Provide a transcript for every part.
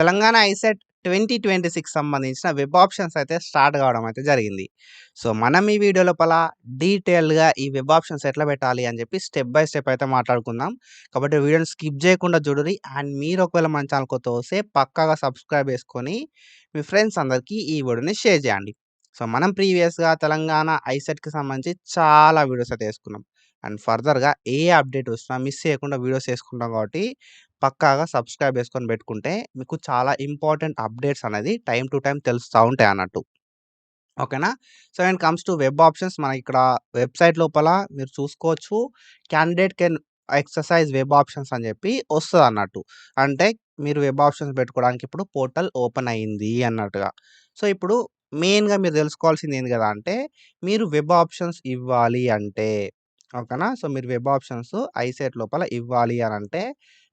Telangana ICET 2026 సంబంధించిన web options అయితే start కావడం అయితే జరిగింది. సో, మనం ఈ వీడియో లోపల డీటెయిల్‌గా ఈ వెబ్ ఆప్షన్స్ ఎట్లా పెట్టాలి అని చెప్పి స్టెప్ బై స్టెప్ అయితే మాట్లాడుకుందాం. కాబట్టి వీడియోని స్కిప్ చేయకుండా చూడుర్రి. అండ్ మీరు ఒకవేళ మన ఛానల్ కొత్తగా వస్తే పక్కాగా సబ్స్క్రైబ్ చేసుకొని మీ ఫ్రెండ్స్ అందరికీ ఈ వీడియోని షేర్ చేయండి. సో, మనం ప్రీవియస్‌గా తెలంగాణ ఐసెట్‌కి సంబంధించి చాలా వీడియోస్ అయితే చేసుకున్నాం. అండ్ ఫర్దర్‌గా ఏ అప్డేట్ వచ్చినా మిస్ చేయకుండా వీడియోస్ చేసుకుంటాం కాబట్టి పక్కాగా సబ్స్క్రైబ్ చేసుకొని పెట్టుకుంటే మీకు చాలా ఇంపార్టెంట్ అప్డేట్స్ అనేది టైమ్ టు టైమ్ తెలుస్తా ఉంటాయి అన్నట్టు. ఓకేనా? So, when comes to web options మనకిక్కడ వెబ్‌సైట్ లోపల మీరు చూసుకోవచ్చు. Candidate can exercise web options అని చెప్పి వస్తదన్నట్టు. అంటే మీరు వెబ్ ఆప్షన్స్ పెట్టుకోవడానికి ఇప్పుడు పోర్టల్ ఓపెన్ అయింది అన్నట్టుగా. సో, ఇప్పుడు మెయిన్‌గా మీరు తెలుసుకోవాల్సింది ఏంది కదా అంటే మీరు వెబ్ ఆప్షన్స్ ఇవ్వాలి అంటే ఓకేనా? సో, మీరు వెబ్ ఆప్షన్స్ ఐసెట్ లోపల ఇవ్వాలి అనంటే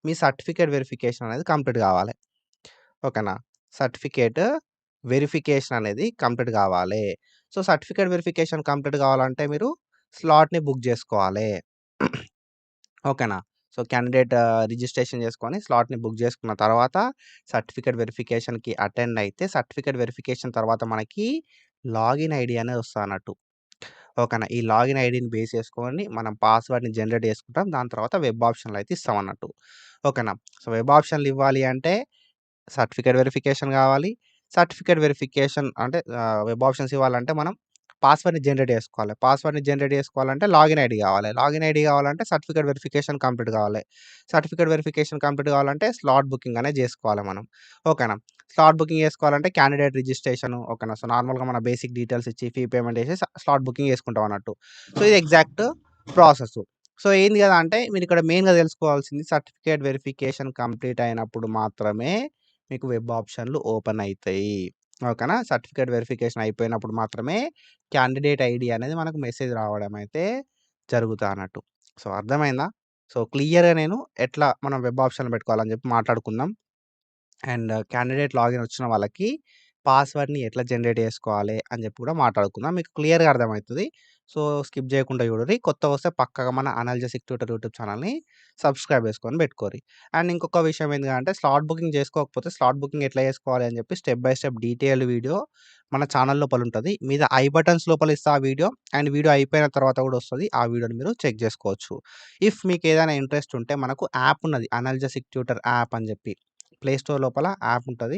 మీ సర్టిఫికేట్ వెరిఫికేషన్ అనేది కంప్లీట్ కావాలి. ఓకేనా? సర్టిఫికేట్ వెరిఫికేషన్ అనేది కంప్లీట్ కావాలి. సో, సర్టిఫికేట్ వెరిఫికేషన్ కంప్లీట్ కావాలంటే మీరు స్లాట్‌ని బుక్ చేసుకోవాలి. ఓకేనా? సో, క్యాండిడేట్ రిజిస్ట్రేషన్ చేసుకొని స్లాట్‌ని బుక్ చేసుకున్న తర్వాత సర్టిఫికేట్ వెరిఫికేషన్‌కి అటెండ్ అయితే సర్టిఫికేట్ వెరిఫికేషన్ తర్వాత మనకి లాగిన్ ఐడీ అనేది వస్తదన్నట్టు. ఓకేనా? ఈ లాగిన్ ఐడీని బేస్ చేసుకొని మనం పాస్వర్డ్‌ని జనరేట్ చేసుకుంటాం. దాని తర్వాత వెబ్ ఆప్షన్‌లు అయితే ఇస్తామన్నట్టు. ఓకేనా? సో, వెబ్ ఆప్షన్‌లు ఇవ్వాలి అంటే సర్టిఫికేట్ వెరిఫికేషన్ గావాలి. సర్టిఫికేట్ వెరిఫికేషన్ అంటే వెబ్ ఆప్షన్స్ ఇవ్వాలంటే మనం పాస్వర్డ్‌ని జనరేట్ చేసుకోవాలి. పాస్వర్డ్‌ని జనరేట్ చేసుకోవాలంటే లాగిన్ ఐడీ గావాలి. లాగిన్ ఐడీ గావాలంటే సర్టిఫికేట్ వెరిఫికేషన్ కంప్లీట్ గావాలి. సర్టిఫికేట్ వెరిఫికేషన్ కంప్లీట్ గావాలంటే స్లాట్ బుకింగ్ అనేది జేసుకోవాలి మనం. ఓకేనా? స్లాట్ బుకింగ్ చేసుకోవాలంటే క్యాండిడేట్ రిజిస్ట్రేషన్ ఓకేనా? సో, నార్మల్‌గా మన బేసిక్ డీటెయిల్స్ ఇచ్చి ఫీ పేమెంట్ చేసి స్లాట్ బుకింగ్ చేసుకుంటాం అన్నట్టు. సో, ఇది ఎగ్జాక్ట్ ప్రాసెస్. సో, ఏంది గదా అంటే మీరిక్కడ మెయిన్‌గా తెలుసుకోవాల్సింది సర్టిఫికేట్ వెరిఫికేషన్ కంప్లీట్ అయినప్పుడు మాత్రమే మీకు వెబ్ ఆప్షన్‌లు ఓపెన్ అయితాయి. ఓకేనా? సర్టిఫికేట్ వెరిఫికేషన్ అయిపోయినప్పుడు మాత్రమే క్యాండిడేట్ ఐడీ అనేది మనకు మెసేజ్ రావడం అయితే జరుగుతాదన్నట్టు. సో, అర్థమైందా? సో, క్లియర్‌గా నేను ఎట్లా మనం వెబ్ ఆప్షన్‌లు పెట్టుకోవాలని చెప్పి మాట్లాడుకుందాం. అండ్ క్యాండిడేట్ లాగిన్ వచ్చిన వాళ్ళకి పాస్వర్డ్‌ని ఎట్లా జనరేట్ చేసుకోవాలి అని చెప్పి కూడా మాట్లాడుకుందాం. మీకు క్లియర్‌గా అర్థమైతది. సో, స్కిప్ చేయకుండా చూడుర్రి. కొత్తగొస్తే పక్కాగా మన అనాలిసిస్ ట్యూటర్ యూట్యూబ్ ఛానెల్‌ని సబ్స్క్రైబ్ చేసుకొని పెట్టుకోర్రి. అండ్ ఇంకొక విషయం ఏంటిదంటే స్లాట్ బుకింగ్ చేసుకోకపోతే స్లాట్ బుకింగ్ ఎట్లా చేసుకోవాలి అని చెప్పి step by step detailed video మన ఛానెల్ లోపలుంటది. మీద ఐ బటన్స్ లోపల ఇస్తా ఆ వీడియో. అండ్ వీడియో అయిపోయిన తర్వాత కూడా వస్తది. ఆ వీడియోని మీరు చెక్ చేసుకోవచ్చు. ఇఫ్ మీకేదైనా ఇంట్రెస్ట్ ఉంటే మనకు యాప్ ఉన్నది. అనాలిసిస్ ట్యూటర్ యాప్ అని చెప్పి. ప్లే స్టోర్ లోపల యాప్ ఉంటది.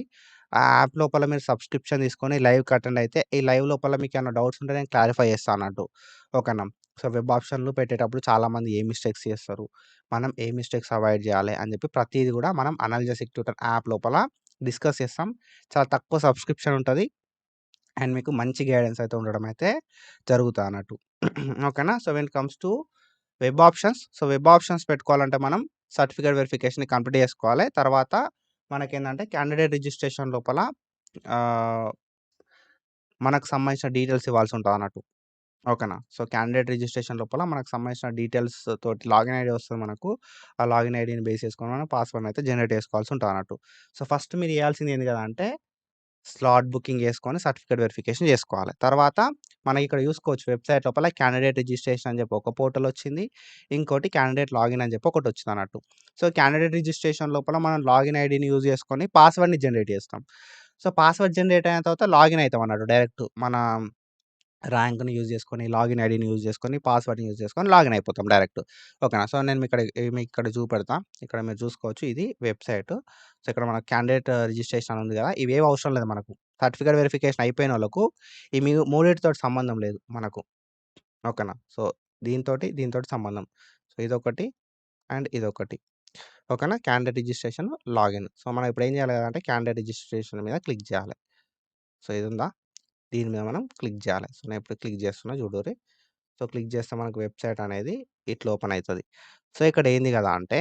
ఆ యాప్ లోపల మీరు సబ్స్క్రిప్షన్ తీసుకొని లైవ్‌కి అటెండ్ అయితే, ఈ లైవ్ లోపల మీకేమైనా డౌట్స్ ఉంటే నేను క్లారిఫై చేస్తా అన్నట్టు. ఓకేనా? సో, వెబ్ ఆప్షన్‌లు పెట్టేటప్పుడు చాలామంది ఏ మిస్టేక్స్ చేస్తారు. మనం ఏ మిస్టేక్స్ అవాయిడ్ చేయాలి అని చెప్పి ప్రతీది కూడా మనం అనాలిసిస్ ట్యూటర్ యాప్ లోపల డిస్కస్ చేస్తాం. చాలా తక్కువ సబ్స్క్రిప్షన్ ఉంటది. అండ్ మీకు మంచి గైడెన్స్ అయితే ఉండడం అయితే జరుగుతాదన్నట్టు. ఓకేనా? So, when it comes to web options. So, web options పెట్టుకోవాలంటే మనం సర్టిఫికేట్ వెరిఫికేషన్‌ని కంప్లీట్ చేసుకోవాలి. తర్వాత మనకేందంటే క్యాండిడేట్ రిజిస్ట్రేషన్ లోపల ఆహ్, మనకు సంబంధించిన డీటెయిల్స్ ఇవ్వాల్సి ఉంటదన్నట్టు. ఓకేనా? సో, క్యాండిడేట్ రిజిస్ట్రేషన్ లోపల మనకు సంబంధించిన డీటెయిల్స్ తోటి లాగిన్ ఐడీ వస్తది మనకు. ఆ లాగిన్ ఐడీని బేస్ చేసుకొని మనం పాస్వర్డ్‌ని అయితే జనరేట్ చేసుకోవాల్సి ఉంటదన్నట్టు. సో, ఫస్ట్ మీరు చేయాల్సింది ఏంది కదా అంటే స్లాట్ బుకింగ్ చేసుకొని సర్టిఫికేట్ వెరిఫికేషన్ చేసుకోవాలి. తర్వాత మనకిక్కడ చూసుకోవచ్చు వెబ్‌సైట్ లోపల క్యాండిడేట్ రిజిస్ట్రేషన్ అని చెప్పి ఒక పోర్టల్ వచ్చింది. ఇంకోటి క్యాండిడేట్ లాగిన్ అని చెప్పి ఒకటొచ్చిందన్నట్టు. సో, క్యాండిడేట్ రిజిస్ట్రేషన్ లోపల మనం లాగిన్ ఐడీని యూజ్ చేసుకొని పాస్వర్డ్‌ని జనరేట్ చేస్తాం. సో, పాస్వర్డ్ జనరేట్ అయిన తర్వాత లాగిన్ అయితాం అన్నట్టు డైరెక్ట్. మన ర్యాంక్‌ని యూజ్ చేసుకొని, లాగిన్ ఐడీని యూజ్ చేసుకొని, పాస్వర్డ్‌ని యూజ్ చేసుకొని లాగిన్ అయిపోతాం డైరెక్ట్. ఓకేనా? సో, నేను మీకిక్కడ చూపెడతా. ఇక్కడ మీరు చూసుకోవచ్చు ఇది వెబ్‌సైట్. సో, ఇక్కడ మన క్యాండిడేట్ రిజిస్ట్రేషన్ అని ఉంది కదా! ఇవేవి అవసరం లేదు మనకు. సర్టిఫికేట్ వెరిఫికేషన్ అయిపోయినోళ్ళకు ఈ మూడిటితోటి సంబంధం లేదు మనకు. ఓకేనా? సో, దీనితోటి సంబంధం. సో, ఇదొకటి అండ్ ఇదొకటి. ఓకేనా? Candidate registration, login. సో, మనం ఇప్పుడు ఏం చేయాలి అంటే క్యాండిడేట్ రిజిస్ట్రేషన్ మీద క్లిక్ చేయాలి. సో, ఇదుందా? దీని మీద మనం క్లిక్ చేయాలి. సో, నేను ఇప్పుడు క్లిక్ చేస్తున్నా చూడుర్రి. సో, క్లిక్ చేస్తే మనకు వెబ్‌సైట్ అనేది ఇట్లా ఓపెన్ అయితది. సో, ఇక్కడ ఏంది కదా అంటే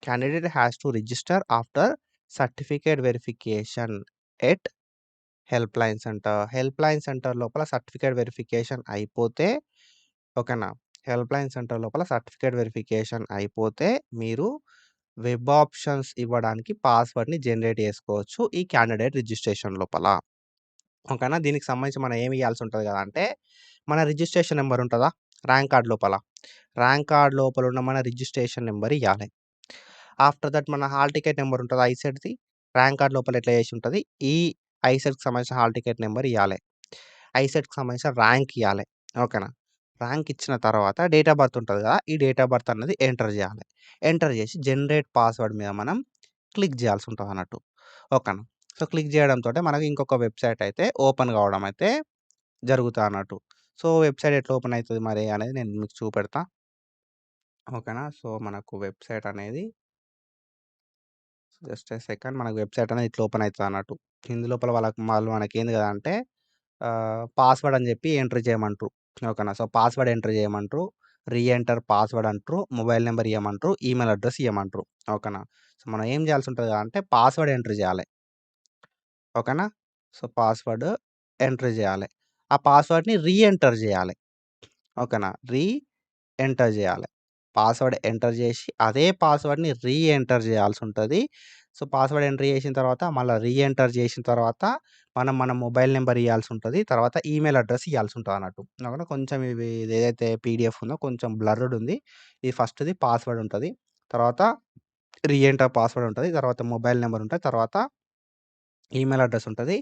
candidate has to register after certificate verification at helpline centre. Helpline centre లోపల సర్టిఫికేట్ వెరిఫికేషన్ అయిపోతే ఓకేనా? హెల్ప్‌లైన్ సెంటర్ లోపల సర్టిఫికేట్ వెరిఫికేషన్ అయిపోతే మీరు వెబ్ ఆప్షన్స్ ఇవ్వడానికి పాస్వర్డ్‌ని జనరేట్ చేసుకోవచ్చు. ఈ క్యాండిడేట్ రిజిస్ట్రేషన్ లోపల. ఓకేనా? దీనికి సంబంధించి మనం ఏమి ఇయ్యాల్సి ఉంటది కదా అంటే, మన రిజిస్ట్రేషన్ నంబర్ ఉంటదా? ర్యాంక్ కార్డ్ లోపల. ర్యాంక్ కార్డ్ లోపల ఉన్న మన రిజిస్ట్రేషన్ నంబర్ ఇయ్యాలి. ఆఫ్టర్ దట్ మన హాల్ టికెట్ నంబర్ ఉంటదా ఐసెట్‌ది? ర్యాంక్ కార్డ్ లోపల ఎట్లా చేసి ఉంటది. ఈ ఐసెట్‌కి సంబంధించిన హాల్ టికెట్ నంబర్ ఇయ్యాలే. ఐసెట్‌కి సంబంధించిన ర్యాంక్ ఇయ్యాలే. ఓకేనా. ర్యాంక్ ఇచ్చిన తర్వాత డేట్ ఆఫ్ బర్త్ ఉంటది గదా! ఈ డేట్ ఆఫ్ బర్త్ అన్నది ఎంటర్ జేయాలి. ఎంటర్ జేసి జనరేట్ పాస్‌వర్డ్ మీద మనం క్లిక్ జేయాల్సి ఉంటదన్నట్టు. ఓకేనా. సో, క్లిక్ జేయడంతోటే మనకు ఇంకొక వెబ్‌సైట్ అయితే ఓపెన్ కావడం అయితే జరుగుతదన్నట్టు. సో, వెబ్‌సైట్ ఎట్లా ఓపెన్ అయితది మరి అనేది నేను మీకు చూపెడతా. ఓకేనా. సో, మనకు వెబ్‌సైట్ అనేది జస్ట్ ఎ సెకండ్ మనకు వెబ్‌సైట్ అనేది ఇట్లా ఓపెన్ అయితదన్నట్టు. ఇందులోపల వాళ్ళు మనకేంది గదా అంటే పాస్‌వర్డ్ అని జెప్పి ఎంటర్ చేయమంట్రు. ఓకేనా. సో, పాస్‌వర్డ్ ఎంటర్ చేయమంట్రు. ఎంటర్ పాస్‌వర్డ్ అంట్రు. మొబైల్ నంబర్ ఇయ్యమంట్రు. ఈమెయిల్ అడ్రెస్ ఇయ్యమంట్రు. ఓకేనా. సో, మనం ఏం జేయాల్సి ఉంటది అంటే పాస్‌వర్డ్ ఎంటర్ జేయాలే. ఓకేనా. సో, పాస్‌వర్డ్ ఎంటర్ జేయాలే. ఆ పాస్‌వర్డ్‌ని ఎంటర్ జేయాలే. ఓకేనా. ఎంటర్ జేయాలే. పాస్‌వర్డ్ ఎంటర్ జేసి, అదే పాస్‌వర్డ్‌ని ఎంటర్ జేయాల్సుంటది. సో, పాస్‌వర్డ్ ఎంటర్ జేసిన తర్వాత, మళ్ళా ఎంటర్ జేసిన తర్వాత, మన మొబైల్ నంబర్ ఇయ్యాల్సుంటది. తర్వాత ఈమెయిల్ అడ్రెస్ ఇయ్యాల్సుంటదన్నట్టు. ఓకేనా. కొంచెం ఇదేదైతే పీడీఎఫ్ ఉందో కొంచెం బ్లర్‌డ్ ఉంది. ఇది ఫస్ట్‌ది పాస్‌వర్డ్ ఉంటది. తర్వాత ఎంటర్ పాస్‌వర్డ్ ఉంటది. తర్వాత మొబైల్ నంబర్ ఉంటది. తర్వాత ఈమెయిల్ అడ్రెస్ ఉంటది.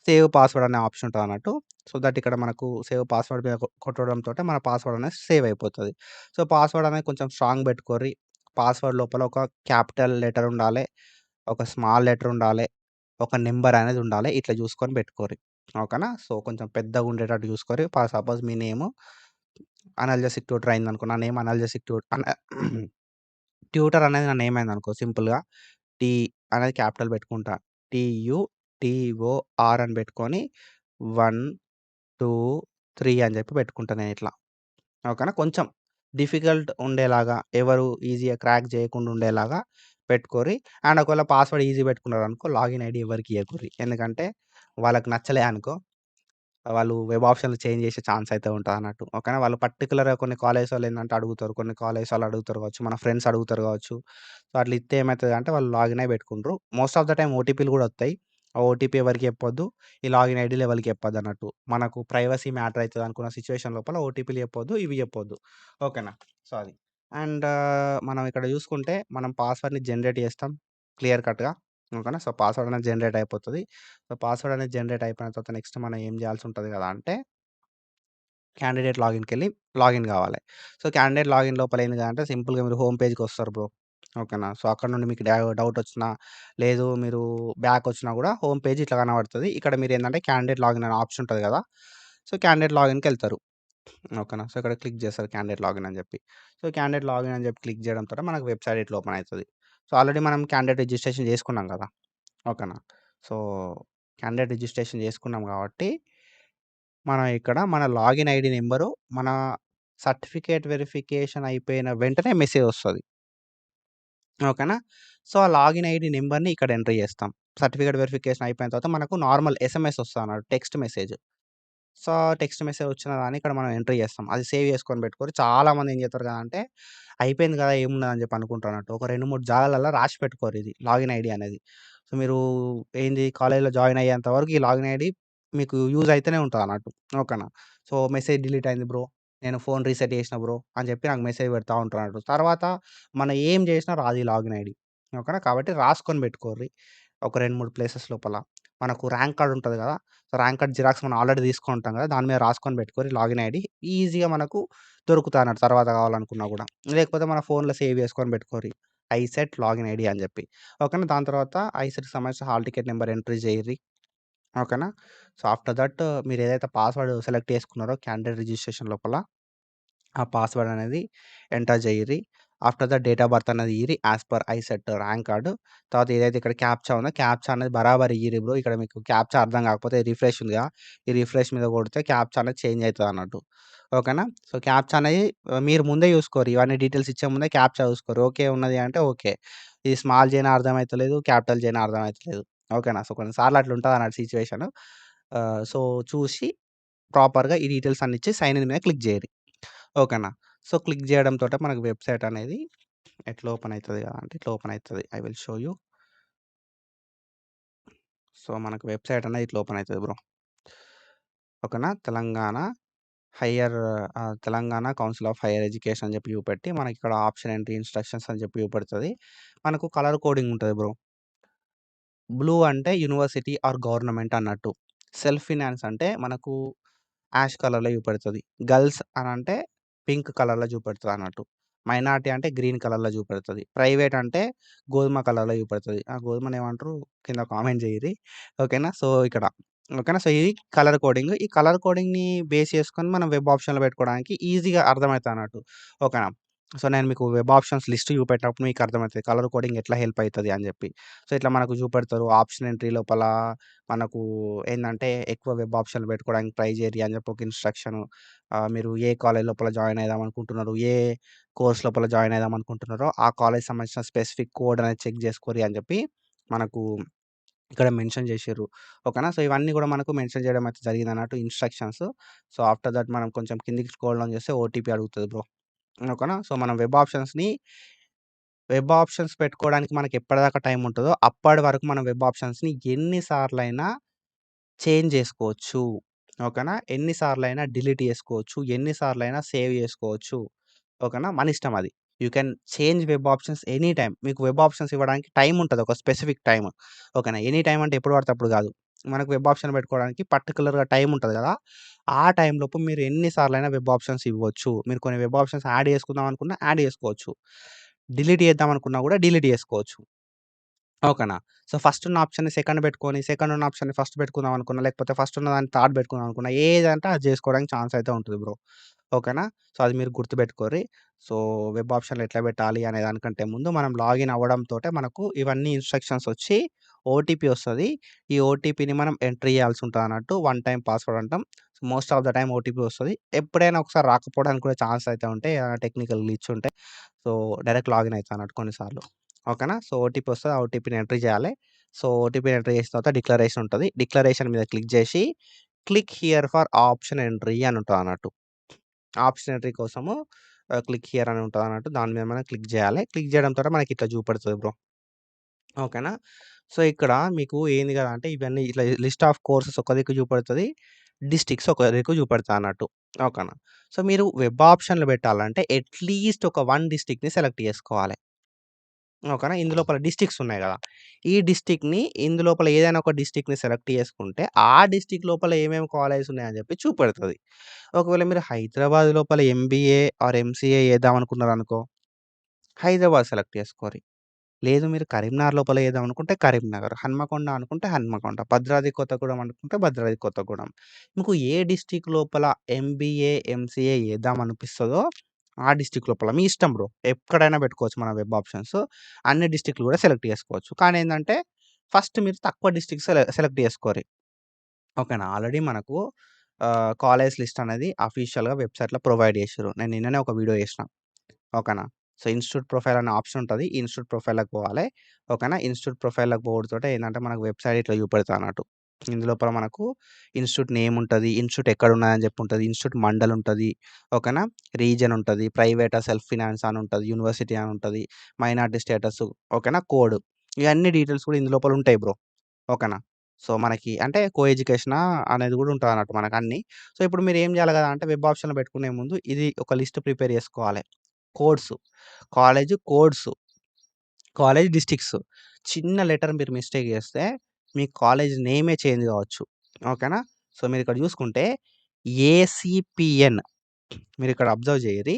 సేవ్ పాస్‌వర్డ్ అనే ఆప్షన్ ఉంటదన్నట్టు. సో, దట్ ఇక్కడ మనకు సేవ్ పాస్‌వర్డ్ మీద కొట్టడంతోటే మన పాస్‌వర్డ్ అనేది సేవ్ అయిపోతది. సో, పాస్‌వర్డ్ అనేది కొంచెం స్ట్రాంగ్ పెట్టుకోర్రి. పాస్‌వర్డ్ లోపల ఒక క్యాపిటల్ లెటర్ ఉండాలే. ఒక స్మాల్ లెటర్ ఉండాలే. ఒక నంబర్ అనేది ఉండాలే. ఇట్లా చూసుకొని పెట్టుకోర్రి. ఓకేనా. సో, కొంచెం పెద్దగా ఉండేటట్టు చూసుకోర్రి. సపోజ్ మీ నేమ్ అనాల్జెసిక్ ట్యూటర్ అయిందనుకో. నా నేమ్ అనాల్జెసిక్ ట్యూటర్ అనేది నా నేమ్ అయిందనుకో సింపుల్‌గా టీ అనేది క్యాపిటల్ పెట్టుకుంటా. టీయూటీఓఆర్ అని పెట్టుకొని 1, 2, 3 అని చెప్పి పెట్టుకుంటా నేనిట్లా. ఓకేనా. కొంచెం డిఫికల్ట్ ఉండేలాగా ఎవరు ఈజీగా క్రాక్ చేయకుండా ఉండేలాగా పెట్టుకోరి. అండ్ ఒకవేళ పాస్‌వర్డ్ ఈజీ పెట్టుకున్నారనుకో లాగిన్ ఐడీ ఎవరికీ ఇయ్యకుర్రి. ఎందుకంటే వాళ్ళకి నచ్చలే అనుకో వాళ్ళు వెబ్ ఆప్షన్‌లు చేంజ్ చేసే ఛాన్స్ అయితే ఉంటదన్నట్టు. ఓకేనా. వాళ్ళు పర్టిక్యులర్‌గా కొన్ని కాలేజ్ వాళ్ళేందంటే అడుగుతారు. కొన్ని కాలేజ్ వాళ్ళు అడుగుతారు కావచ్చు. మన ఫ్రెండ్స్ అడుగుతారు కావచ్చు. సో, అట్లా ఇత్తే ఏమైతదంటే వాళ్ళు లాగిన్ అయ్యి పెట్టుకుంట్రు. మోస్ట్ ఆఫ్ ద టైమ్ ఓటీపీలు కూడా వస్తాయి. ఆ ఓటీపీ ఎవరికీ చెప్పొద్దు. ఈ లాగిన్ ఐడీలు ఎవరికీ చెప్పొద్దన్నట్టు. మనకు ప్రైవసీ మ్యాటర్ అయితది అనుకున్న సిట్యుయేషన్ లోపల ఓటీపీలు చెప్పొద్దు. ఇవి చెప్పొద్దు. ఓకేనా. సో, అది. అండ్ మనం ఇక్కడ చూసుకుంటే మనం పాస్‌వర్డ్‌ని జనరేట్ చేస్తాం క్లియర్ కట్‌గా. ఓకేనా. సో, పాస్‌వర్డ్ అనేది జనరేట్ అయిపోతది. సో, పాస్‌వర్డ్ అనేది జనరేట్ అయిపోయిన తర్వాత నెక్స్ట్ మనం ఏం చేయాల్సి ఉంటది కదా అంటే క్యాండిడేట్ లాగిన్‌కెళ్ళి లాగిన్ గావాలి. సో, క్యాండిడేట్ లాగిన్ లోపల ఏంది కదంటే సింపుల్‌గా మీరు హోమ్ పేజ్‌కొస్తారు బ్రో. ఓకేనా. సో, అక్కడ నుండి మీకు డౌటొచ్చినా, లేదు మీరు బ్యాకొచ్చినా గూడా హోమ్ పేజ్ ఇట్లా కనబడుతది. ఇక్కడ మీరేందంటే క్యాండిడేట్ లాగిన్ అనే ఆప్షన్ ఉంటది గదా! సో, క్యాండిడేట్ లాగిన్‌కెళ్తారు. ఓకేనా. సో, ఇక్కడ క్లిక్ చేస్తారు క్యాండిడేట్ లాగిన్ అని జెప్పి. సో, క్యాండిడేట్ లాగిన్ అని జెప్పి క్లిక్ జేయడంతోటి మనకు వెబ్‌సైట్ ఇట్లా ఓపెన్ అయితది. సో, ఆల్రెడీ మనం క్యాండిడేట్ రిజిస్ట్రేషన్ జేసుకున్నాం గదా! ఓకేనా. సో, క్యాండిడేట్ రిజిస్ట్రేషన్ జేసుకున్నాం గాబట్టి మనం ఇక్కడ మన లాగిన్ ఐడీ నంబరు, మన సర్టిఫికేట్ వెరిఫికేషన్ అయిపోయిన వెంటనే మెసేజొస్తది. ఓకేనా. సో, ఆ లాగిన్ ఐడీ నంబర్‌ని ఇక్కడ ఎంటర్ చేస్తాం. సర్టిఫికేట్ వెరిఫికేషన్ అయిపోయిన తర్వాత మనకు నార్మల్ ఎస్ఎంఎస్ వస్తదన్నట్టు text message. So, text message వచ్చిన దాన్ని ఇక్కడ మనం ఎంటర్ చేస్తాం. అది సేవ్ చేసుకొని పెట్టుకోరి. చాలామంది ఏం చేస్తారు కదా అంటే, అయిపోయింది కదా! ఏమున్నదని చెప్పి అనుకుంటారన్నట్టు. ఒక 2, 3 జాగాలల్ల రాసి పెట్టుకోరి ఇది లాగిన్ ఐడీ అనేది. సో, మీరు ఏంది కాలేజ్‌లో జాయిన్ అయ్యేంత వరకు ఈ లాగిన్ ఐడీ మీకు యూజ్ అయితేనే ఉంటదన్నట్టు. ఓకేనా. సో, మెసేజ్ డిలీట్ అయింది బ్రో. నేను ఫోన్ రీసెట్ చేసిన బ్రో అని చెప్పి నాకు మెసేజ్ పెడతా ఉంటారన్నట్టు. తర్వాత మనం ఏం చేసినా రాదు ఈ లాగిన్ ఐడీ. ఓకేనా. కాబట్టి రాసుకొని పెట్టుకోర్రి. ఒక 2, 3 ప్లేసెస్ లోపల. మనకు ర్యాంక్ కార్డ్ ఉంటది కదా! సో, ర్యాంక్ కార్డ్ జిరాక్స్ మనం ఆల్రెడీ తీసుకుంటాం కదా! దాని మీద రాసుకొని పెట్టుకొని లాగిన్ ఐడీ ఈజీగా మనకు దొరుకుతాయన్నట్టు తర్వాత కావాలనుకున్నా గూడా. లేకపోతే మన ఫోన్‌లో సేవ్ చేసుకొని పెట్టుకోర్రి. ఐసెట్ లాగిన్ ఐడీ అని జెప్పి. ఓకేనా. దాని తర్వాత ఐసెట్‌కి సంబంధించిన హాల్ టికెట్ నంబర్ ఎంట్రీ చేయిర్రి. ఓకేనా. సో, ఆఫ్టర్ దట్ మీరేదైతే పాస్‌వర్డ్ సెలెక్ట్ చేసుకున్నారో క్యాండిడేట్ రిజిస్ట్రేషన్ లోపల ఆ పాస్‌వర్డ్ అనేది ఎంటర్ చేయిర్రి. After that date of birth అనేది ఇయ్యిర్రి. As per ICET rank card. తర్వాత ఏదైతే ఇక్కడ క్యాప్చా ఉందో క్యాప్చా అనేది బరాబర్ ఇయ్యిర్రి బ్రో. ఇక్కడ మీకు క్యాప్చా అర్థం కాకపోతే రిఫ్రెష్ ఉందిగా, ఈ రిఫ్రెష్ మీద కొడితే క్యాప్చా అనేది చేంజ్ అయితదన్నట్టు. ఓకేనా. సో, క్యాప్చా అనేది మీరు ముందే చూసుకోర్రి. ఇవన్నీ డీటెయిల్స్ ఇచ్చే ముందే క్యాప్చా చూసుకోర్రి. ఓకే ఉన్నది అంటే ఓకే. ఇది స్మాల్ జేనా అర్థమైతలేదు. క్యాపిటల్ జేనా అర్థమైతలేదు. ఓకేనా. సో, కొన్ని సార్లు అట్లా ఉంటదన్నట్టు సిట్యుయేషను. సో, చూసి ప్రాపర్‌గా ఈ డీటెయిల్స్ అన్ని ఇచ్చి సైన్ ఇన్ మీద క్లిక్ జేయిర్రి. ఓకేనా. సో, క్లిక్ జేయడంతోటే మనకు వెబ్‌సైట్ అనేది ఎట్లా ఓపెన్ అయితది కదా! అంటే ఇట్లా ఓపెన్ అయితది. I will show you. So, మనకు వెబ్‌సైట్ అనేది ఇట్లా ఓపెన్ అయితది బ్రో. ఓకేనా. Telangana council of higher education అని చెప్పి చూపెట్టి మనకిక్కడ ఆప్షన్ ఎంట్రీ ఇన్‌స్ట్రక్షన్స్ అని చెప్పి చూపెడతది. మనకు కలర్ కోడింగ్ ఉంటది బ్రో. బ్లూ అంటే యూనివర్సిటీ ఆర్ గవర్నమెంట్ అన్నట్టు. సెల్ఫ్ ఫినాన్స్ అంటే మనకు యాష్ కలర్‌లో చూపెడతది. గర్ల్స్ అనంటే పింక్ కలర్‌లో చూపెడతదన్నట్టు. మైనారిటీ అంటే గ్రీన్ కలర్‌లో చూపెడతది. ప్రైవేట్ అంటే గోధుమ కలర్‌లో చూపెడతది. ఆ గోధుమనేమంటరు కింద కామెంట్ జేయుర్రి. ఓకేనా. సో, ఇక్కడ ఓకేనా. సో, ఇది కలర్ కోడింగ్. ఈ కలర్ కోడింగ్‌ని బేస్ చేసుకొని మనం వెబ్ ఆప్షన్‌లో పెట్టుకోవడానికి ఈజీగా అర్థమైతదన్నట్టు. ఓకేనా. సో, నేను మీకు వెబ్ ఆప్షన్స్ లిస్ట్ చూపెట్టినప్పుడు మీకు అర్థమైతది. కలర్ కోడింగ్ ఎట్లా హెల్ప్ అయితది అని జెప్పి. సో, ఇట్లా మనకు చూపెడతారు. ఆప్షన్ ఎంట్రీ లోపల మనకు ఏందంటే ఎక్కువ వెబ్ ఆప్షన్‌లు పెట్టుకోవడానికి ట్రై జేయర్రి అని చెప్పి ఒక ఇన్‌స్ట్రక్షను. మీరు ఏ కాలేజ్ లోపల జాయిన్ అయిదాం అనుకుంటున్నారు, ఏ కోర్స్ లోపల జాయిన్ అయిదాం అనుకుంటున్నారో, ఆ కాలేజ్‌కి సంబంధించిన స్పెసిఫిక్ కోడ్ అనేది చెక్ జేసుకోర్రి అని జెప్పి మనకు ఇక్కడ మెన్షన్ జేషిర్రు. ఓకేనా. సో, ఇవన్నీ గూడా మనకు మెన్షన్ జేయడం అయితే జరిగిందన్నట్టు ఇన్‌స్ట్రక్షన్స్. సో, ఆఫ్టర్ థట్ మనం కొంచెం కిందకి స్క్రోల్ డౌన్ చేస్తే ఓటీపీ అడుగుతది బ్రో. ఓకేనా. సో, మనం వెబ్ ఆప్షన్స్ పెట్టుకోవడానికి మనకి ఎప్పటిదాకా టైం ఉంటదో, అప్పటి వరకు మనం వెబ్ ఆప్షన్స్‌ని ఎన్ని సార్లైనా చేంజ్ జేసుకోవచ్చు. ఓకేనా. ఎన్ని సార్లైనా డిలీట్ జేసుకోవచ్చు. ఎన్ని సార్లైనా సేవ్ జేసుకోవచ్చు. ఓకేనా. మనిష్టం అది. You can change web options any time. మీకు వెబ్ ఆప్షన్స్ ఇవ్వడానికి టైమ్ ఉంటది. ఒక స్పెసిఫిక్ టైమ్. ఓకేనా. ఎనీ టైమ్ అంటే ఎప్పుడు పడితే అప్పుడు గాదు. మనకు వెబ్ ఆప్షన్ పెట్టుకోవడానికి పర్టిక్యులర్‌గా టైమ్ ఉంటది గదా! ఆ టైంలోపు మీరు ఎన్ని సార్లైనా వెబ్ ఆప్షన్స్ ఇవ్వచ్చు. మీరు కొన్ని వెబ్ ఆప్షన్స్ యాడ్ చేసుకుందాం అనుకున్నా యాడ్ చేసుకోవచ్చు. డిలీట్ చేద్దాం అనుకున్నా గూడా డిలీట్ జేసుకోవచ్చు. ఓకేనా. సో, ఫస్ట్ ఉన్న ఆప్షన్‌ని సెకండ్ పెట్టుకొని, సెకండ్ ఉన్న ఆప్షన్‌ని ఫస్ట్ పెట్టుకుందాం అనుకున్నా, లేకపోతే ఫస్ట్ ఉన్నదాన్ని థర్డ్ పెట్టుకుందాం అనుకున్నా, ఏదంటే అది జేసుకోవడానికి ఛాన్స్ అయితే ఉంటది బ్రో. ఓకేనా. సో, అది మీరు గుర్తుపెట్టుకోర్రి. సో, వెబ్ ఆప్షన్‌లు ఎట్లా పెట్టాలి అనే దానికంటే ముందు మనం లాగిన్ అవ్వడంతోటే మనకు ఇవన్నీ ఇన్‌స్ట్రక్షన్స్ వచ్చి ఓటీపీ వస్తది. ఈ ఓటీపీని మనం ఎంటర్ చేయాల్సి ఉంటదన్నట్టు. వన్ టైమ్ పాస్వర్డ్ అంటాం. Most of the time OTP వస్తది. ఎప్పుడైనా ఒకసారి రాకపోవడానికి కూడా ఛాన్స్ అయితే ఉంటాయి. టెక్నికల్ గ్లిచ్ ఉంటే. సో, డైరెక్ట్ లాగిన్ అయితా అన్నట్టు కొన్నిసార్లు. ఓకేనా. సో, ఓటీపీ వస్తది. ఆ ఓటీపీని ఎంటర్ చేయాలి. సో, ఓటీపీని ఎంటర్ చేసిన తర్వాత డిక్లరేషన్ ఉంటది. డిక్లరేషన్ మీద క్లిక్ చేసి, click here for option entry అని ఉంటదన్నట్టు. ఆప్షన్ ఎంట్రీ కోసము క్లిక్ హియర్ అని ఉంటదన్నట్టు. దాని మీద మనం క్లిక్ చేయాలి. క్లిక్ చేయడంతోటే మనకి ఇట్లా చూపెడతది బ్రో. ఓకేనా. సో, ఇక్కడ మీకు ఏంది కదా అంటే ఇవన్నీ ఇట్లా లిస్ట్ ఆఫ్ కోర్సెస్ ఒక దిక్కు చూపెడతది. డిస్ట్రిక్ట్స్ ఒక దిక్కు చూపెడతదన్నట్టు. ఓకేనా. సో, మీరు వెబ్ ఆప్షన్‌లు పెట్టాలంటే అట్‌లీస్ట్ ఒక 1 డిస్ట్రిక్ట్‌ని సెలెక్ట్ చేసుకోవాలి. ఓకేనా. ఇందులోపల డిస్ట్రిక్ట్స్ ఉన్నాయి గదా! ఈ డిస్ట్రిక్ట్‌ని ఇందులోపల ఏదైనా ఒక డిస్ట్రిక్ట్‌ని సెలెక్ట్ చేసుకుంటే, ఆ డిస్ట్రిక్ట్ లోపల ఏమేమి కాలేజెస్ ఉన్నాయని చెప్పి చూపెడతది. ఒకవేళ మీరు హైదరాబాద్ లోపల ఎంబీఏ ఆర్ ఎంసీఏ చేద్దాం అనుకున్నారనుకో, హైదరాబాద్ సెలెక్ట్ చేసుకోరి. లేదు మీరు కరీంనగర్ లోపల చేద్దాం అనుకుంటే కరీంనగర్, హన్మకొండ అనుకుంటే హన్మకొండ, భద్రాద్రి కొత్తగూడెం అనుకుంటే భద్రాద్రి కొత్తగూడెం. మీకు ఏ డిస్ట్రిక్ట్ లోపల ఎంబీఏ, ఎంసీఏ చేద్దాం అనిపిస్తదో ఆ డిస్ట్రిక్ట్ లోపల మీ ఇష్టం బ్రో. ఎక్కడైనా పెట్టుకోవచ్చు మన వెబ్ ఆప్షన్స్. అన్ని డిస్ట్రిక్ట్‌లు కూడా సెలెక్ట్ చేసుకోవచ్చు. కానీ ఏందంటే ఫస్ట్ మీరు తక్కువ డిస్ట్రిక్ట్ సెలెక్ట్ చేసుకోరి. ఓకేనా. ఆల్రెడీ మనకు కాలేజ్ లిస్ట్ అనేది అఫీషియల్‌గా వెబ్‌సైట్‌లో ప్రొవైడ్ చేషిర్రు. నేను నిన్ననే ఒక వీడియో చేషిన. ఓకేనా. సో, ఇన్‌స్టిట్యూట్ ప్రొఫైల్ అనే ఆప్షన్ ఉంటది. ఈ ఇన్‌స్టిట్యూట్ ప్రొఫైల్‌లోకి పోవాలి. ఓకేనా. ఇన్‌స్టిట్యూట్ ప్రొఫైల్‌లోకి పోవుడుతోటే ఏందంటే మనకు వెబ్‌సైట్ ఇట్లా చూపెడతదన్నట్టు. ఇందులోపల మనకు ఇన్‌స్టిట్యూట్ నేమ్ ఉంటది. ఇన్‌స్టిట్యూట్ ఎక్కడున్నదని చెప్పి ఉంటది. ఇన్‌స్టిట్యూట్ మండల్ ఉంటది. ఓకేనా. రీజియన్ ఉంటది. ప్రైవేటా, సెల్ఫ్ ఫినాన్స్ అని ఉంటది. యూనివర్సిటీ అని ఉంటది. మైనారిటీ స్టేటస్ ఓకేనా. కోడ్ ఇవన్నీ డీటెయిల్స్ కూడా ఇందులోపల ఉంటాయి బ్రో. ఓకేనా. సో, మనకి అంటే కో ఎడ్యుకేషనా అనేది గూడా ఉంటదన్నట్టు మనకన్నీ. సో, ఇప్పుడు మీరేం జేయాలి గదా అంటే వెబ్ ఆప్షన్‌లో పెట్టుకునే ముందు ఇది ఒక లిస్ట్ ప్రిపేర్ జేసుకోవాలి. Codes, college codes, college districts. చిన్న లెటర్ మీరు మిస్టేక్ జేస్తే మీ కాలేజ్ నేమే చేంజ్ గావచ్చు. ఓకేనా. సో, మీరిక్కడ జూసుకుంటే ఏసీపీఎన్ మీరిక్కడ అబ్జర్వ్ జేయుర్రి.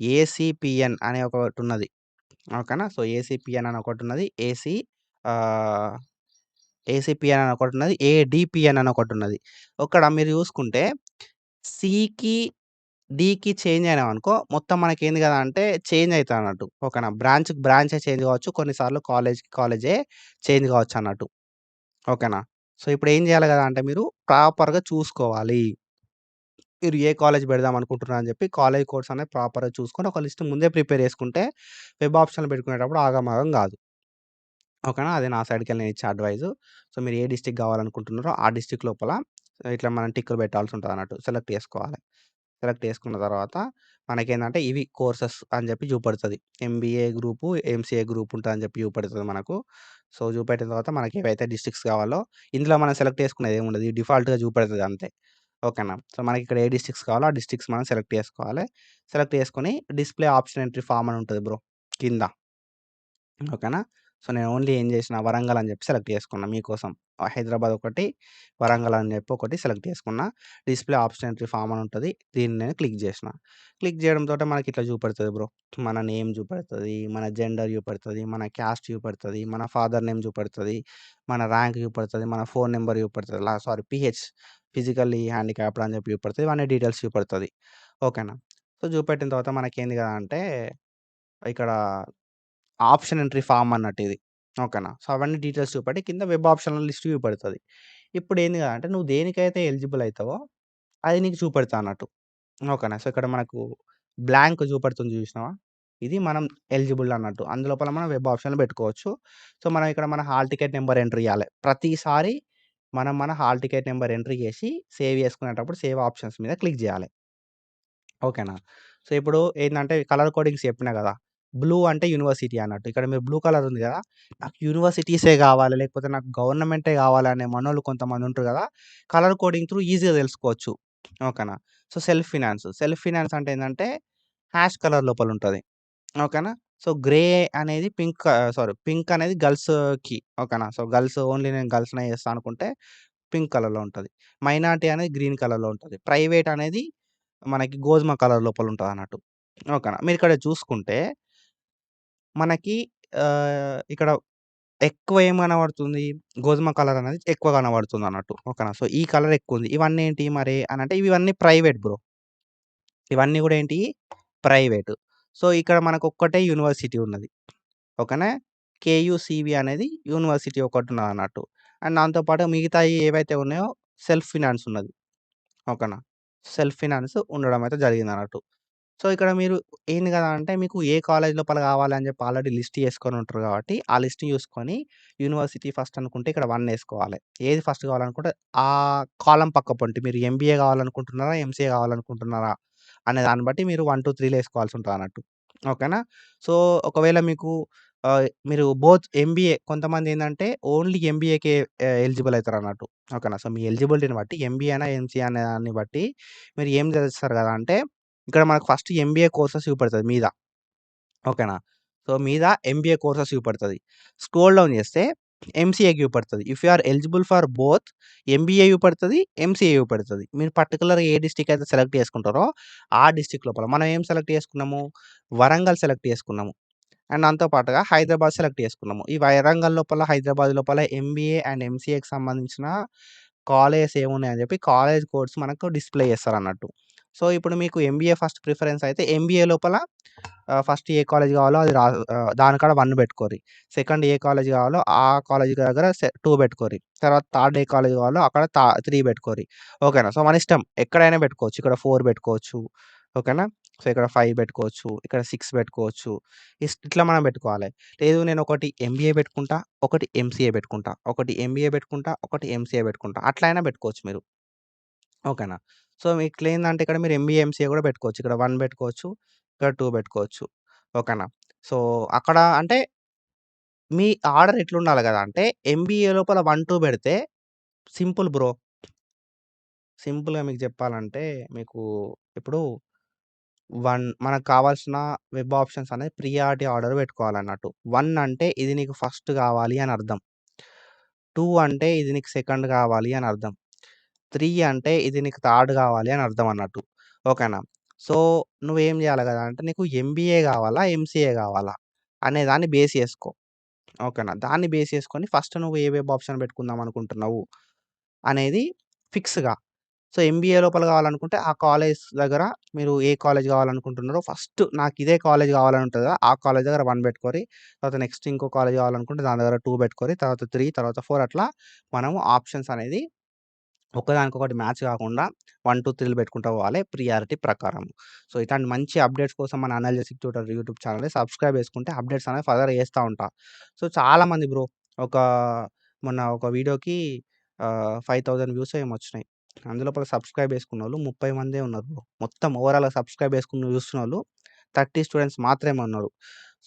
ఏసీపీఎన్ అనే ఒకటున్నది. ఓకేనా. సో, ఏసీపీఎన్ అని ఒకటున్నది. ఆహ్ ఏసీపీఎన్ అని ఒకటున్నది. ఏడీపీఎన్ అని ఒకటున్నది. ఇక్కడ మీరు చూసుకుంటే సీకి, డీకి చేంజ్ అయినామనుకో మొత్తం మనకేంది గదా అంటే చేంజ్ అయితదన్నట్టు. ఓకేనా. బ్రాంచ్‌కి బ్రాంచే చేంజ్ కావచ్చు. కొన్నిసార్లు కాలేజ్‌కి కాలేజే చేంజ్ కావచ్చన్నట్టు. ఓకేనా. సో, ఇప్పుడు ఏం చేయాలి గదా అంటే మీరు ప్రాపర్‌గా చూసుకోవాలి. మీరు ఏ కాలేజ్ పెడదాం అనుకుంటున్నారు అని చెప్పి కాలేజ్ కోడ్స్ అనేవి ప్రాపర్‌గా చూసుకొని ఒక లిస్ట్ ముందే ప్రిపేర్ చేసుకుంటే వెబ్ ఆప్షన్‌లు పెట్టుకునేటప్పుడు ఆగమాగం గాదు. ఓకేనా. అది నా సైడ్‌కెళ్ళి నేనిచ్చే అడ్వైసు. సో, మీరు ఏ డిస్ట్రిక్ట్ గావాలనుకుంటున్నారో ఆ డిస్ట్రిక్ట్ లోపల ఇట్లా మనం టిక్కులు పెట్టాల్సి ఉంటదన్నట్టు. సెలెక్ట్ చేసుకోవాలి. సెలెక్ట్ చేసుకున్న తర్వాత మనకేందంటే ఇవి కోర్సెస్ అని జెప్పి చూపెడతది. ఎంబీఏ గ్రూపు, ఎంసీఏ గ్రూప్ ఉంటదని జెప్పి చూపెడతది మనకు. సో, చూపెట్టిన తర్వాత మనకి ఏవైతే డిస్ట్రిక్ట్స్ కావాలో ఇందులో మనం సెలెక్ట్ చేసుకునేది ఏముండదు. ఇది డిఫాల్ట్‌గా చూపెడతది అంతే. ఓకేనా. సో, మనకిక్కడ ఏ డిస్ట్రిక్ట్స్ కావాలో ఆ డిస్ట్రిక్ట్స్ మనం సెలెక్ట్ చేసుకోవాలి. సెలెక్ట్ చేసుకొని డిస్‌ప్లే ఆప్షన్ ఎంట్రీ ఫార్మ్ అని ఉంటది బ్రో కింద. ఓకేనా. సో, నేను ఓన్లీ ఏం చేసిన వరంగల్ అని చెప్పి సెలెక్ట్ చేసుకున్నా మీకోసం. హైదరాబాద్ ఒకటి, వరంగల్ అని చెప్పి ఒకటి సెలెక్ట్ చేసుకున్నా. డిస్‌ప్లే ఆప్షన్ ఎంట్రీ ఫార్మ్ అని ఉంటది. దీన్ని నేను క్లిక్ చేసిన. క్లిక్ చేయడంతోటే మనకి ఇట్లా చూపెడతది బ్రో. మన నేమ్ చూపెడతది, మన జెండర్ చూపెడతది, మన క్యాస్ట్ చూపెడతది, మన ఫాదర్ నేమ్ చూపెడతది, మన ర్యాంక్ చూపెడతది, మన ఫోన్ నంబర్ చూపెడతది. సారీ పీహెచ్ ఫిజికల్లీ హ్యాండిక్యాప్డ్ అని చెప్పి చూపెడతది. ఇవన్నీ డీటెయిల్స్ చూపెడతది. ఓకేనా. సో, చూపెట్టిన తర్వాత మనకేంది కదా అంటే ఇక్కడ ఆప్షన్ ఎంట్రీ ఫార్మ్ అన్నట్టు ఇది. ఓకేనా. సో, అవన్నీ డీటెయిల్స్ చూపెట్టి కింద వెబ్ ఆప్షన్‌ల లిస్ట్ చూపెడతది. ఇప్పుడేంది కదా అంటే నువ్వు దేనికైతే ఎలిజిబుల్ అయితావో అది నీకు చూపెడతా అన్నట్టు. ఓకేనా. సో, ఇక్కడ మనకు బ్లాంక్ చూపెడుతుంది చూసినావా? ఇది మనం ఎలిజిబుల్ అన్నట్టు. అందులోపల మనం వెబ్ ఆప్షన్‌లు పెట్టుకోవచ్చు. సో, మనం ఇక్కడ మన హాల్ టికెట్ నంబర్ ఎంటర్ చేయాలి. ప్రతిసారి మనం మన హాల్ టికెట్ నంబర్ ఎంట్రీ చేసి సేవ్ చేసుకునేటప్పుడు సేవ్ ఆప్షన్స్ మీద క్లిక్ చేయాలి. ఓకేనా. సో, ఇప్పుడు ఏందంటే కలర్ కోడింగ్స్ చెప్పినా గదా! బ్లూ అంటే యూనివర్సిటీ అన్నట్టు. ఇక్కడ మీరు బ్లూ కలర్ ఉంది గదా! నాకు యూనివర్సిటీసే గావాలి, లేకపోతే నాకు గవర్నమెంటే గావాలి అనే మనోళ్ళు కొంతమంది ఉంటారు గదా! కలర్ కోడింగ్ త్రూ ఈజీగా తెలుసుకోవచ్చు. ఓకేనా. So, self finance. Self finance అంటే ఏందంటే హాష్ కలర్ లోపల ఉంటది. ఓకేనా. సో, గ్రే అనేది పింక్ అనేది గర్ల్స్‌కి ఓకేనా. సో, గర్ల్స్ ఓన్లీ నేను గర్ల్స్‌నే చేస్తా అనుకుంటే పింక్ కలర్‌లో ఉంటది. మైనారిటీ అనేది గ్రీన్ కలర్‌లో ఉంటది. ప్రైవేట్ అనేది మనకి గోధుమ కలర్ లోపల ఉంటదన్నట్టు. ఓకేనా. మీరిక్కడ చూసుకుంటే మనకి ఇక్కడ ఎక్కువ ఏం కనబడుతుంది? గోధుమ కలర్ అనేది ఎక్కువ కనబడుతుందన్నట్టు. ఓకేనా. సో, ఈ కలర్ ఎక్కువుంది. ఇవన్నీ ఏంటి మరి అనంటే ఇవన్నీ ప్రైవేట్ బ్రో. ఇవన్నీ గూడా ఏంటి? ప్రైవేట్. సో, ఇక్కడ మనకొక్కటే యూనివర్సిటీ ఉన్నది. ఓకేనా. కేయూసీవీ అనేది యూనివర్సిటీ ఒకటున్నదన్నట్టు. అండ్ దాంతో పాటు మిగతాయి ఏవైతే ఉన్నాయో సెల్ఫ్ ఫినాన్స్ ఉన్నది. ఓకేనా. సెల్ఫ్ ఫినాన్స్ ఉండడం అయితే జరిగిందన్నట్టు. సో, ఇక్కడ మీరు ఏంది గదా అంటే మీకు ఏ కాలేజ్ లోపల గావాలని జెప్పి ఆల్రెడీ లిస్ట్ చేసుకొని ఉంటారు గాబట్టి, ఆ లిస్ట్ చూసుకొని యూనివర్సిటీ ఫస్ట్ అనుకుంటే ఇక్కడ 1 ఏసుకోవాలి. ఏది ఫస్ట్ కావాలనుకుంటే ఆ కాలమ్ పక్క పొంటి మీరు ఎంబీఏ గావాలనుకుంటున్నారా? ఎంసీఏ గావాలనుకుంటున్నారా? అనే దాన్ని బట్టి మీరు 1, 2, 3లో ఏసుకోవాల్సి ఉంటదన్నట్టు. ఓకేనా. సో, ఒకవేళ మీకు మీరు బోత్ ఎంబీఏ కొంతమందేందంటే ఓన్లీ ఎంబీఏకే ఎలిజిబుల్ అయితారన్నట్టు. ఓకేనా. సో, మీ ఎలిజిబిలిటీని బట్టి ఎంబీఏ అయినా, ఎంసీఏ అనే దాన్ని బట్టి మీరు ఏం చేస్తారు గదా అంటే ఇక్కడ మనకు ఫస్ట్ ఎంబీఏ కోర్సెస్ చూపెడతది మీద. ఓకేనా. సో, మీద ఎంబీఏ కోర్సెస్ చూపెడతది. స్క్రోల్ డౌన్ చేస్తే ఎంసీఏ చూపెడతది. If you are eligible for both MBA చూపెడతది, ఎంసీఏ చూపెడతది. మీరు పర్టిక్యులర్‌గా ఏ డిస్ట్రిక్ట్ అయితే సెలెక్ట్ చేసుకుంటారో ఆ డిస్ట్రిక్ట్ లోపల మనం ఏం సెలెక్ట్ చేసుకున్నాము? వరంగల్ సెలెక్ట్ చేసుకున్నాము. అండ్ దాంతో పాటుగా హైదరాబాద్ సెలెక్ట్ చేసుకున్నాము. ఈ వరంగల్ లోపల, హైదరాబాద్ లోపల ఎంబీఏ అండ్ ఎంసీఏకి సంబంధించిన కాలేజెస్ ఏమున్నాయని చెప్పి కాలేజ్ కోడ్స్ మనకు డిస్‌ప్లే చేస్తారన్నట్టు. సో, ఇప్పుడు మీకు ఎంబీఏ ఫస్ట్ ప్రిఫరెన్స్ అయితే ఎంబీఏ లోపల ఫస్ట్ ఏ కాలేజ్ కావాలో అది దానికాడ 1 పెట్టుకోరి. సెకండ్ ఏ కాలేజ్ కావాలో ఆ కాలేజ్ దగ్గర 2 పెట్టుకోరి. తర్వాత థర్డ్ ఏ కాలేజ్ కావాలో అక్కడ 3 పెట్టుకోరి. ఓకేనా. సో, మన ఇష్టం ఎక్కడైనా పెట్టుకోవచ్చు. ఇక్కడ 4 పెట్టుకోవచ్చు. ఓకేనా. సో, ఇక్కడ 5 పెట్టుకోవచ్చు. ఇక్కడ 6 పెట్టుకోవచ్చు. ఇట్లా మనం పెట్టుకోవాలి. లేదు నేను ఒకటి ఎంబీఏ పెట్టుకుంటా, ఒకటి ఎంసీఏ పెట్టుకుంటా, ఒకటి ఎంబీఏ పెట్టుకుంటా, ఒకటి ఎంసీఏ పెట్టుకుంటా. అట్లా అయినా పెట్టుకోవచ్చు మీరు. ఓకేనా. సో, ఇట్లేందంటే ఇక్కడ మీరు ఎంబీఏ, ఎంసీఏ కూడా పెట్టుకోవచ్చు. ఇక్కడ 1 పెట్టుకోవచ్చు. ఇక్కడ 2 పెట్టుకోవచ్చు. ఓకేనా. సో, అక్కడ అంటే మీ ఆర్డర్ ఎట్లుండాలి గదా అంటే ఎంబీఏ లోపల 1, 2 పెడితే సింపుల్ బ్రో. సింపుల్‌గా మీకు చెప్పాలంటే మీకు ఇప్పుడు మనకు కావాల్సిన వెబ్ ఆప్షన్స్ అనేది ప్రియారిటీ ఆర్డర్ పెట్టుకోవాలన్నట్టు. 1 అంటే ఇది నీకు ఫస్ట్ కావాలి అని అర్థం. 2 అంటే ఇది నీకు సెకండ్ కావాలి అని అర్థం. 3 అంటే ఇది నీకు థర్డ్ కావాలి అని అర్థం అన్నట్టు. ఓకేనా. సో, నువ్వేం జేయాలి గదా అంటే నీకు ఎంబీఏ గావాలా? ఎంసీఏ గావాలా? అనే దాన్ని బేస్ చేసుకో. ఓకేనా. దాన్ని బేస్ చేసుకొని ఫస్ట్ నువ్వు ఏ వెబ్ ఆప్షన్ పెట్టుకుందాం అనుకుంటున్నావు అనేది ఫిక్స్‌గా. సో, ఎంబీఏ లోపల కావాలనుకుంటే ఆ కాలేజ్ దగ్గర మీరు ఏ కాలేజ్ కావాలనుకుంటున్నారో ఫస్ట్ నాకిదే కాలేజ్ కావాలని ఉంటది కదా! ఆ కాలేజ్ దగ్గర 1 పెట్టుకోరి. తర్వాత నెక్స్ట్ ఇంకో కాలేజ్ కావాలనుకుంటే దాని దగ్గర 2 పెట్టుకోరి. తర్వాత 3 తర్వాత 4 అట్లా మనము ఆప్షన్స్ అనేది ఒకదానికొకటి మ్యాచ్ కాకుండా 1, 2, 3లు పెట్టుకుంటా పోవాలి ప్రియారిటీ ప్రకారం. సో, ఇట్లాంటి మంచి అప్డేట్స్ కోసం మన అనాలిసిస్ ట్యూటర్ యూట్యూబ్ ఛానెల్‌ని సబ్స్క్రైబ్ చేసుకుంటే అప్డేట్స్ అనేవి ఫర్దర్ చేస్తా ఉంటా. సో, చాలామంది బ్రో ఒక మొన్న ఒక వీడియోకి 5000 వ్యూసో ఏమో వచ్చినాయి. అందులోపల సబ్స్క్రైబ్ చేసుకున్నోళ్ళు 30 మందే ఉన్నారు బ్రో. మొత్తం ఓవరాల్‌గా సబ్స్క్రైబ్ చేసుకొని చూస్తున్నోళ్ళు 30 స్టూడెంట్స్ మాత్రమే ఉన్నారు.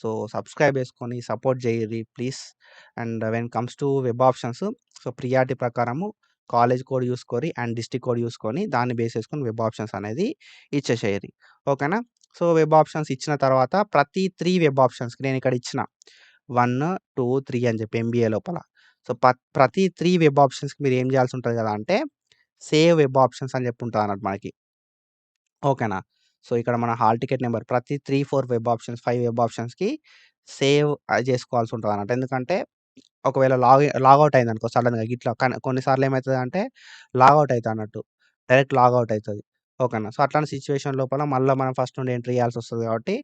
సో, సబ్స్క్రైబ్ చేసుకొని సపోర్ట్ చేయిర్రి please. And when comes to web options so, priority ప్రకారము కాలేజ్ కోడ్ చూసుకోరి అండ్ డిస్ట్రిక్ట్ కోడ్ చూసుకొని దాన్ని బేస్ చేసుకొని వెబ్ ఆప్షన్స్ అనేది ఇచ్చేసేయండి. ఓకేనా. సో, వెబ్ ఆప్షన్స్ ఇచ్చిన తర్వాత ప్రతి 3 వెబ్ ఆప్షన్స్‌కి నేను ఇక్కడ ఇచ్చిన 1, 2, 3 అని చెప్పి ఎంబీఏ లోపల. సో, ప్రతి 3 వెబ్ ఆప్షన్స్‌కి మీరు ఏం చేయాల్సి ఉంటది కదా అంటే, సేవ్ వెబ్ ఆప్షన్స్ అని చెప్పి ఉంటదన్నమాట మనకి. ఓకేనా. సో, ఇక్కడ మన హాల్ టికెట్ నంబర్ ప్రతి 3, 4 వెబ్ ఆప్షన్స్, 5 వెబ్ ఆప్షన్స్‌కి సేవ్ చేసుకోవాల్సి ఉంటదన్నమాట. ఎందుకంటే ఒకవేళ లాగౌట్ అయిందనుకో సడెన్‌గా గిట్లా కొన్ని సార్లు ఏమైతదంటే లాగౌట్ అయితన్నట్టు. డైరెక్ట్ లాగౌట్ అయితది. ఓకేనా. సో, అట్లాంటి సిట్యుయేషన్ లోపల మళ్ళా మనం ఫస్ట్ నుండి ఎంట్రీ చేయాల్సొస్తది కాబట్టి,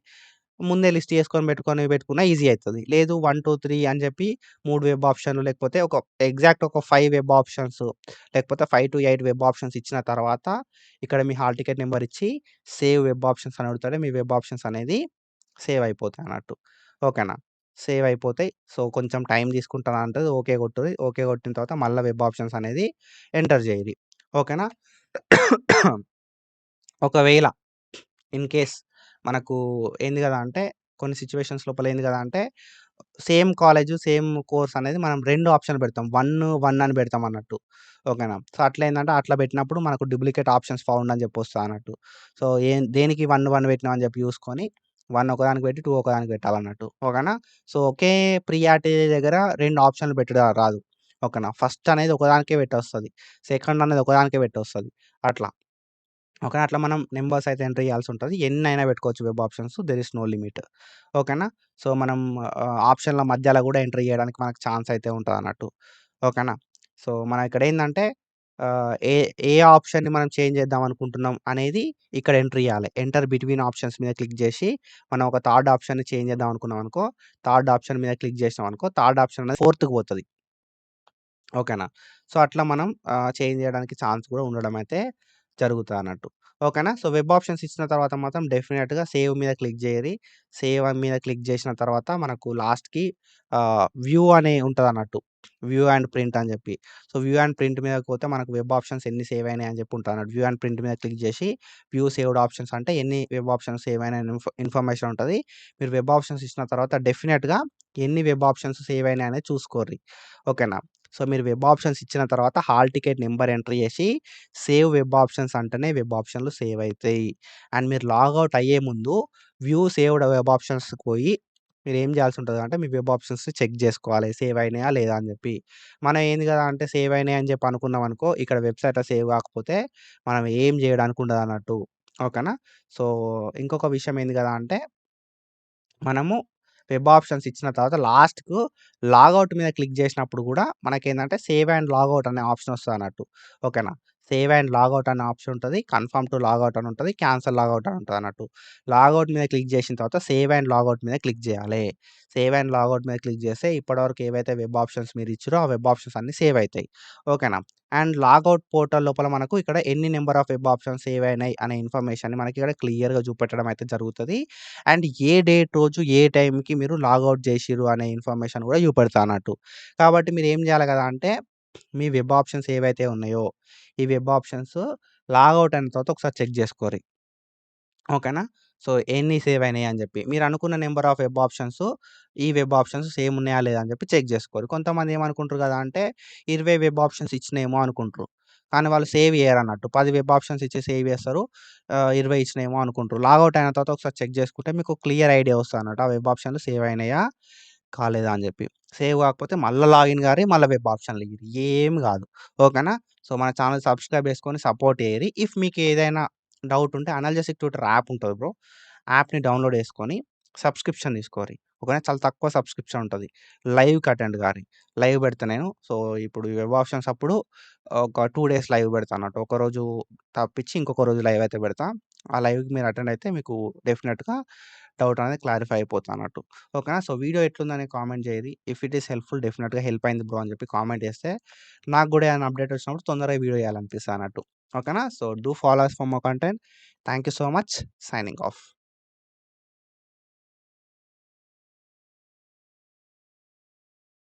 ముందే లిస్ట్ చేసుకొని పెట్టుకున్నా ఈజీ అయితది. లేదు 1, 2, 3 అని చెప్పి 3 వెబ్ ఆప్షన్‌లు లేకపోతే ఒక 5 వెబ్ ఆప్షన్స్ లేకపోతే 5-8 వెబ్ ఆప్షన్స్ ఇచ్చిన తర్వాత, ఇక్కడ మీ హాల్ టికెట్ నంబర్ ఇచ్చి సేవ్ వెబ్ ఆప్షన్స్ అని అడుగుతాడు. మీ వెబ్ ఆప్షన్స్ అనేది సేవ్ అయిపోతాయన్నట్టు. ఓకేనా. సేవ్ అయిపోతాయి. సో, కొంచెం టైం తీసుకుంటదా అంటది. ఓకే కొట్టుర్రి. ఓకే కొట్టిన తర్వాత మళ్ళా వెబ్ ఆప్షన్స్ అనేది ఎంటర్ చేయిరి. ఓకేనా. ఒకవేళ ఇన్ కేస్ మనకు ఏంది గదా అంటే కొన్ని సిట్యుయేషన్స్ లోపల ఏంది గదా అంటే సేమ్ కాలేజు, సేమ్ కోర్స్ అనేది మనం 2 ఆప్షన్‌లు పెడతాం. 1 అని పెడతాం అన్నట్టు. ఓకేనా. సో, అట్లా ఏందంటే అట్లా పెట్టినప్పుడు మనకు డూప్లికేట్ ఆప్షన్స్ ఫౌండ్ అని చెప్పి వస్తదన్నట్టు. సో, దేనికి 1 పెట్టినాం అని చెప్పి చూసుకొని 1 ఒకదానికి పెట్టి 2 ఒకదానికి పెట్టాలన్నట్టు. ఓకేనా. సో, ఒకే ప్రియారిటీ దగ్గర 2 ఆప్షన్‌లు పెట్టుడు రాదు. ఓకేనా. ఫస్ట్ అనేది ఒకదానికే పెట్టొస్తది. సెకండ్ అనేది ఒకదానికే పెట్టొస్తది. అట్లా. ఓకేనా. అట్లా మనం నంబర్స్ అయితే ఎంటర్ చేయాల్సుంటది. ఎన్నైనా పెట్టుకోవచ్చు web options. There is no limit. ఓకేనా. సో, మనం ఆప్షన్‌ల మధ్యల గూడా ఎంటర్ చేయడానికి మనకు ఛాన్స్ అయితే ఉంటదన్నట్టు. ఓకేనా. సో, మనం ఇక్కడేందంటే ఏ ఏ ఆప్షన్‌ని మనం చేంజ్ చేద్దాం అనుకుంటున్నాం అనేది ఇక్కడ ఎంటర్ చేయాలి. ఎంటర్ బిట్వీన్ ఆప్షన్స్ మీద క్లిక్ చేసి, మనం ఒక థర్డ్ ఆప్షన్‌ని చేంజ్ చేద్దాం అనుకున్నామనుకో, థర్డ్ ఆప్షన్ మీద క్లిక్ చేసినామనుకో, థర్డ్ ఆప్షన్ అనేది ఫోర్త్‌కి పోతది. ఓకేనా. సో, అట్లా మనం చేంజ్ జేయడానికి ఛాన్స్ గూడా ఉండడం అయితే జరుగుతదన్నట్టు. ఓకేనా. సో, వెబ్ ఆప్షన్స్ ఇచ్చిన తర్వాత మాత్రం డెఫినిట్‌గా సేవ్ మీద క్లిక్ జేయరి. సేవ్ మీద క్లిక్ జేసిన తర్వాత మనకు లాస్ట్‌కి వ్యూ అని ఉంటదన్నట్టు. వ్యూ అండ్ ప్రింట్ అని జెప్పి. సో, వ్యూ అండ్ ప్రింట్ మీదకి పోతే మనకు వెబ్ ఆప్షన్స్ ఎన్ని సేవ్ అయినాయి అని జెప్పి ఉంటదన్నట్టు. వ్యూ అండ్ ప్రింట్ మీద క్లిక్ జేసి వ్యూ సేవ్డ్ ఆప్షన్స్ అంటే ఎన్ని వెబ్ ఆప్షన్స్ సేవ్ అయినాయి అని ఇన్ఫర్మేషన్ ఉంటది. మీరు వెబ్ ఆప్షన్స్ ఇచ్చిన తర్వాత డెఫినిట్‌గా ఎన్ని వెబ్ ఆప్షన్స్ సేవ్ అయినాయి అనేది చూసుకోర్రి. ఓకేనా. సో, మీరు వెబ్ ఆప్షన్స్ ఇచ్చిన తర్వాత హాల్ టికెట్ నంబర్ ఎంటర్ చేసి, సేవ్ వెబ్ ఆప్షన్స్ అంటేనే వెబ్ ఆప్షన్‌లు సేవ్ అయితాయి. అండ్ మీరు లాగౌట్ అయ్యే ముందు వ్యూ సేవ్డ్ వెబ్ ఆప్షన్స్‌కి పోయి మీరేం చేయాల్సి ఉంటదంటే, మీ వెబ్ ఆప్షన్స్ చెక్ జేసుకోవాలి. సేవ్ అయినాయా లేదా అని జెప్పి. మనం ఏంది గదా అంటే సేవ్ అయినాయి అని జెప్పి అనుకున్నామనుకో, ఇక్కడ వెబ్‌సైట్‌లో సేవ్ గాకపోతే మనం ఏం జేయడానికి ఉండదన్నట్టు. ఓకేనా. సో, ఇంకొక విషయం ఏంది గదా అంటే మనము వెబ్ ఆప్షన్స్ ఇచ్చిన తర్వాత లాస్ట్‌కు లాగౌట్ మీద క్లిక్ జేసినప్పుడు గూడా మనకేందంటే సేవ్ అండ్ లాగౌట్ అనే ఆప్షన్ వస్తదన్నట్టు. ఓకేనా. సేవ్ అండ్ లాగౌట్ అనే ఆప్షన్ ఉంటది. కన్ఫర్మ్ టు లాగౌట్ అని ఉంటది. క్యాన్సెల్ లాగౌట్ అని ఉంటదన్నట్టు. లాగౌట్ మీద క్లిక్ జేసిన తర్వాత సేవ్ అండ్ లాగౌట్ మీద క్లిక్ జేయాలి. సేవ్ అండ్ లాగౌట్ మీద క్లిక్ జేస్తే ఇప్పటివరకు ఏవైతే వెబ్ ఆప్షన్స్ మీరిచ్చిరో ఆ వెబ్ ఆప్షన్స్ అన్నీ సేవ్ అయితాయి. ఓకేనా. అండ్ లాగౌట్ పోర్టల్ లోపల మనకు ఇక్కడ ఎన్ని number of web options save అయినాయి అనే ఇన్ఫర్మేషన్‌ని మనకి ఇక్కడ క్లియర్‌గా చూపెట్టడం అయితే జరుగుతది. అండ్ ఏ డేట్ రోజు ఏ టైంకి మీరు లాగౌట్ జేసిర్రు అనే ఇన్ఫర్మేషన్ గూడా చూపెడతాన్నట్టు. కాబట్టి మీరేం జేయాలి గదా అంటే, మీ వెబ్ ఆప్షన్స్ ఏవైతే ఉన్నాయో, ఈ వెబ్ ఆప్షన్స్ లాగౌట్ అయిన తర్వాత ఒకసారి చెక్ జేసుకోర్రి. ఓకేనా. సో, ఎన్ని సేవ్ అయినాయి అని జెప్పి. మీరనుకున్న నంబర్ ఆఫ్ వెబ్ ఆప్షన్స్, ఈ వెబ్ ఆప్షన్స్ సేమ్ ఉన్నాయా లేదా అని జెప్పి చెక్ జేసుకోర్రి. కొంతమంది ఏమనుకుంటారు గదా అంటే 20 వెబ్ ఆప్షన్స్ ఇచ్చినేమో అనుకుంటారు. కానీ వాళ్ళు సేవ్ జేయరన్నట్టు. 10 వెబ్ ఆప్షన్స్ ఇచ్చి సేవ్ జేస్తారు. 20 ఇచ్చినేమో అనుకుంటారు. లాగౌట్ అయిన తర్వాత ఒకసారి చెక్ జేసుకుంటే మీకు క్లియర్ ఐడియా వస్తదన్నట్టు. ఆ వెబ్ ఆప్షన్‌లు సేవ్ అయినాయా? కాలేదా అని జెప్పి. సేవ్ గాకపోతే మళ్ళా లాగిన్ గారి, మళ్ళా వెబ్ ఆప్షన్‌లు ఇయ్యిరి. ఏం గాదు. ఓకేనా. సో, మన ఛానెల్ సబ్స్క్రైబ్ జేసుకొని సపోర్ట్ జేయ్యిరి. ఇఫ్ మీకేదైనా డౌట్ ఉంటే అనల్జెసిక్ ట్యూటర్ యాప్ ఉంటది బ్రో. యాప్‌ని డౌన్‌లోడ్ చేసుకొని సబ్స్క్రిప్షన్ తీసుకోరి. ఓకేనా. చాలా తక్కువ సబ్స్క్రిప్షన్ ఉంటది. లైవ్‌కి అటెండ్ గారి. లైవ్ పెడతా నేను. సో, ఇప్పుడు ఈ వెబ్ ఆప్షన్స్ అప్పుడు ఒక 2 డేస్ లైవ్ పెడతా అన్నట్టు. ఒకరోజు తప్పించి ఇంకొక రోజు లైవ్ అయితే పెడతా. ఆ లైవ్‌కి మీరు అటెండ్ అయితే మీకు డెఫినిట్‌గా డౌట్ అనేది క్లారిఫై అయిపోతదన్నట్టు. ఓకేనా. సో, వీడియో ఎట్లుందని కామెంట్ చేయిరి. ఇఫ్ ఇట్ ఈస్ హెల్ప్‌ఫుల్ డెఫినిట్‌గా హెల్ప్ అయింది బ్రో అని చెప్పి కామెంట్ చేస్తే నాకు గూడా ఏమైనా అప్డేట్ వచ్చినప్పుడు తొందరగా వీడియో చేయాలనిపిస్తదన్నట్టు. ఓకేనా. So, do follow us for more content. Thank you so much. Signing off.